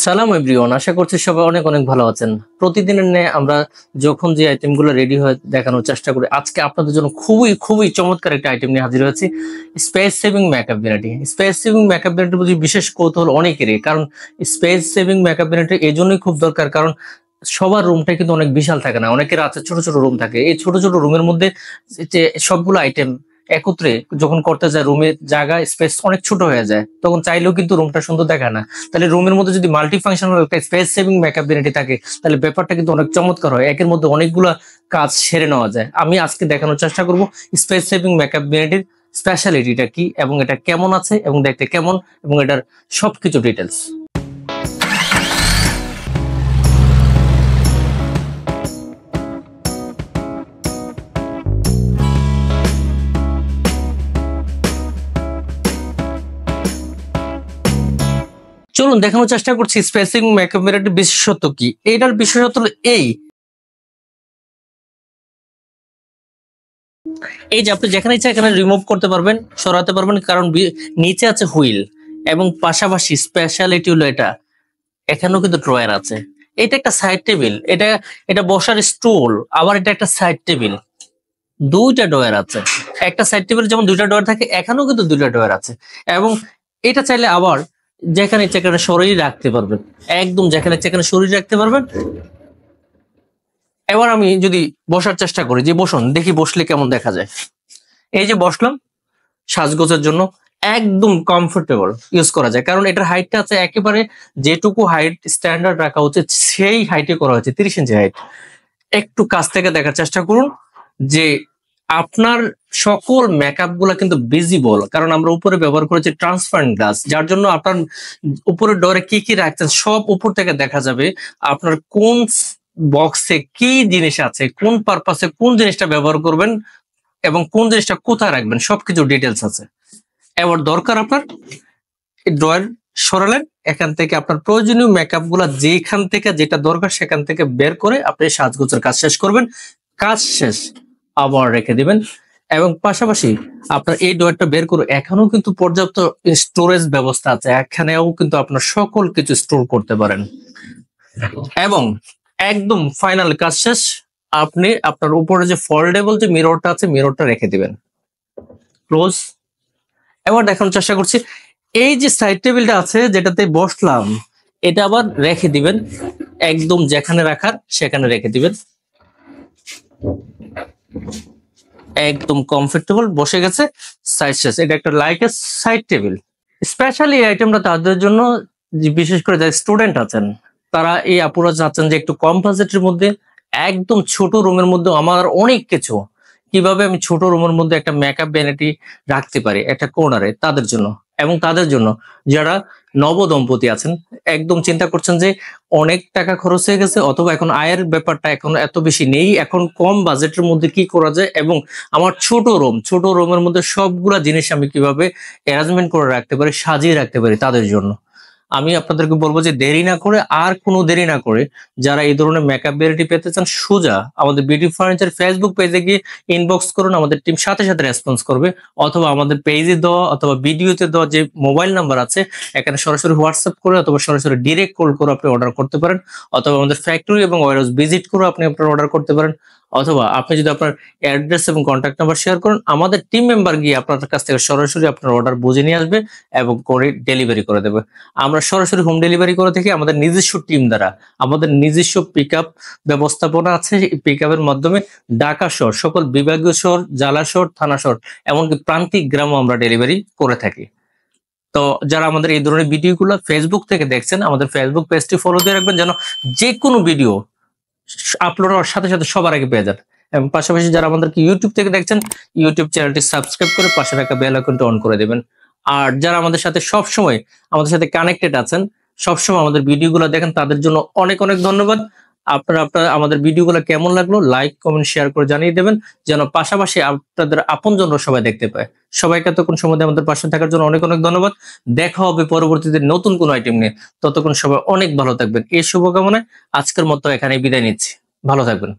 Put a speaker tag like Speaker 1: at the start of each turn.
Speaker 1: সালাম এভরিওয়ান, আশা করছি সবাই অনেক অনেক ভালো আছেন। প্রতিদিনের ন্যায় আমরা যখন যে আইটেমগুলো রেডি হয় দেখানোর চেষ্টা করি, আজকে আপনাদের জন্য খুবই খুবই চমৎকার একটা আইটেম নিয়ে হাজির হয়েছি। Space saving makeup vanity. Space saving makeup ভ্যানিটির প্রতি বিশেষ কৌতূহল অনেকেরই, কারণ স্পেস সেভিং মেকআপ ভ্যানিটি এই জন্যই খুব দরকার, কারণ সবার রুমটা কিন্তু অনেক বিশাল থাকে না, অনেকের আছে ছোট ছোট রুম থাকে। এই ছোট ছোট রুমের মধ্যে যে সবগুলো আইটেম একত্রে যখন করতে যায়, রুমের জায়গা স্পেস অনেক ছোট হয়ে যায়, তখন চাইলেও কিন্তু রুমটা সুন্দর দেখায় না। তাহলে রুমের মধ্যে যদি মাল্টি ফাংশনাল একটা স্পেস সেভিং মেকআপ ভ্যানিটি থাকে, তাহলে ব্যাপারটা কিন্তু অনেক চমৎকার হয়, একের মধ্যে অনেকগুলো কাজ সেরে নেওয়া যায়। আমি আজকে দেখানোর চেষ্টা করব স্পেস সেভিং মেকআপ ভ্যানিটির স্পেশালিটিটা কি, এবং এটা কেমন আছে, এবং দেখতে কেমন, এবং এটার সবকিছু ডিটেলস। চলুন দেখানোর চেষ্টা করছি স্পেসিং মেকআপ ভ্যানিটির বিশেষত্ব কি। এটার বিশেষত্ব হলো এই যে আপনি যেখানে ইচ্ছা এখানে রিমুভ করতে পারবেন, সরাতে পারবেন, কারণ নিচে আছে হুইল, এবং পাশাপাশি স্পেশালিটি হলো এটা এখানেও কিন্তু ড্রয়ার আছে। এটা একটা সাইড টেবিল, এটা এটা বসার স্টুল, আবার এটা একটা সাইড টেবিল। দুইটা ড্রয়ার আছে। একটা সাইড টেবিল যেমন দুইটা ড্রয়ার থাকে, এখানেও কিন্তু দুইটা ড্রয়ার আছে। এবং এটা চাইলে আবার যেখানে ইচ্ছা এখানে সরিয়ে রাখতে পারবেন, একদম যেখানে ইচ্ছা এখানে সরিয়ে রাখতে পারবেন। এবার আমি যদি বসার চেষ্টা করি, যে বসুন দেখি বসলে কেমন দেখা যায়। এই যে বসলাম সাজগোজের জন্য, একদম কমফোর্টেবল ইউজ করা যায়, কারণ এটার হাইটটা আছে একেবারে যেটুকু হাইট স্ট্যান্ডার্ড রাখা উচিত সেই হাইটে করা হয়েছে, 30 ইঞ্চি হাইট। একটু কাছ থেকে দেখার চেষ্টা করুন যে আপনার সকল মেকআপ গুলা কিন্তু ভিজিবল, কারণ আমরা উপরে ব্যবহার করেছি ট্রান্সপারেন্ট গ্লাস, যার জন্য আপনার উপরের ডোরে কি কি রাখছেন সব উপর থেকে দেখা যাবে। আপনার কোন বক্সে কি জিনিস আছে, কোন পারপাসে কোন জিনিসটা ব্যবহার করবেন, এবং কোন জিনিসটা কোথায় রাখবেন, সবকিছু ডিটেলস আছে। এবার দরকার আপনার ড্রয়ার সরালেন, এখান থেকে আপনার প্রয়োজনীয় মেকআপ গুলা যেখান থেকে যেটা দরকার সেখান থেকে বের করে আপনি সাজগোজের কাজ শেষ করবেন। কাজ শেষ আবার রেখে দিবেন। এবং পাশাপাশি আপনার এই ড্রয়ারটা বের করে এখানেও কিন্তু পর্যাপ্ত স্টোরেজ ব্যবস্থা আছে, এখানেও কিন্তু আপনার সকল কিছু স্টোর করতে পারেন। এবং একদম ফাইনাল কাজ শেষ, আপনি আপনার উপরে যে ফোল্ডেবল যে মিররটা আছে মিররটা রেখে দিবেন ক্লোজ। এবার দেখানোর চেষ্টা করছি এই যে সাইড টেবিলটা আছে যেটাতে বসলাম, এটা আবার রেখে দিবেন, একদম যেখানে রাখার সেখানে রেখে দিবেন। একদম কমফোর্টেবল বসে গেছে, সাইজ শেষ। এটা একটা like a side table. Specially এই আইটেমটা তাদের জন্য, বিশেষ করে যারা স্টুডেন্ট আছেন, তারা এই আপুরা চাচ্ছেন যে একটু কম বাজেটের মধ্যে একদম ছোট রুমের মধ্যে আমার অনেক কিছু, কিভাবে আমি ছোট রুমের মধ্যে একটা মেকআপ ভ্যানিটি রাখতে পারি একটা কর্নারে, তাদের জন্য। এবং তাদের জন্য যারা নবদম্পতি আছেন, একদম চিন্তা করছেন যে অনেক টাকা খরচ হয়ে গেছে, অথবা এখন আয়ের ব্যাপারটা এখন এত বেশি নেই, এখন কম বাজেটের মধ্যে কি করা যায়, এবং আমার ছোট রুমের মধ্যে সবগুলা জিনিস আমি কিভাবে অ্যারেঞ্জমেন্ট করে রাখতে পারি, সাজিয়ে রাখতে পারি, তাদের জন্য আমি আপনাদেরকে বলবো যে দেরি না করে, আর কোনো দেরি না করে, যারা এই ধরনের মেকআপ ভ্যানিটি পেতে চান, সোজা আমাদের বিউটি ফার্নিচার ফেসবুক পেজে গিয়ে ইনবক্স করুন, আমাদের টিম সাথে সাথে রেসপন্স করবে। অথবা আমাদের পেজে দেওয়া অথবা ভিডিওতে দেওয়া যে মোবাইল নাম্বার আছে, এখানে সরাসরি হোয়াটসঅ্যাপ করে অথবা সরাসরি ডিরেক্ট কল করে আপনি অর্ডার করতে পারেন, অথবা আমাদের ফ্যাক্টরি এবং ওয়ারহাউস ভিজিট করে আপনি আপনার অর্ডার করতে পারেন, অথবা আপনি যদি আপনার অ্যাড্রেস এবং কন্ট্যাক্ট নাম্বার শেয়ার করেন, আমাদের টিম মেম্বার গিয়ে আপনার কাছ থেকে সরাসরি আপনার অর্ডার বুঝে নিয়ে আসবে এবং করে ডেলিভারি করে দেবে। আমরা সরাসরি হোম ডেলিভারি করে থাকি আমাদের নিজস্ব টিম দ্বারা। আমাদের নিজস্ব পিকআপ ব্যবস্থাপনা আছে, পিকআপের মাধ্যমে ঢাকা শহর, সকল বিভাগীয় শহর, জেলা শহর, থানা শহর, এমনকি প্রান্তিক গ্রামও আমরা ডেলিভারি করে থাকি। তো যারা আমাদের এই ধরনের ভিডিওগুলো ফেসবুক থেকে দেখছেন, আমাদের ফেসবুক পেজটি ফলো দিয়ে রাখবেন, যেন যে কোনো ভিডিও আপলোড হওয়ার সাথে সাথে সবার আগে পেয়ে যান। এবং পাশাপাশি যারা আমাদেরকে ইউটিউব থেকে দেখছেন, ইউটিউব চ্যানেলটি সাবস্ক্রাইব করে পাশে রাখা বেল আইকনটা অন করে দেবেন। আর যারা আমাদের সাথে সবসময় আমাদের সাথে কানেক্টেড আছেন, সবসময় আমাদের ভিডিওগুলো দেখেন, তাদের জন্য অনেক অনেক ধন্যবাদ। আপনারা আমাদের ভিডিওগুলো কেমন লাগলো লাইক কমেন্ট শেয়ার করে জানিয়ে দেবেন, যেন পাশাপাশি আপনাদের আপনজনরা সবাই দেখতে পায়। সবাইকে এতক্ষণ সময় দিয়ে আমাদের পাশে থাকার জন্য অনেক অনেক ধন্যবাদ। দেখা হবে পরবর্তীতে নতুন কোনো আইটেম নিয়ে, ততক্ষণ সবাই অনেক ভালো থাকবেন এই শুভকামনায় আজকের মতো এখানে বিদায় নিচ্ছি। ভালো থাকবেন।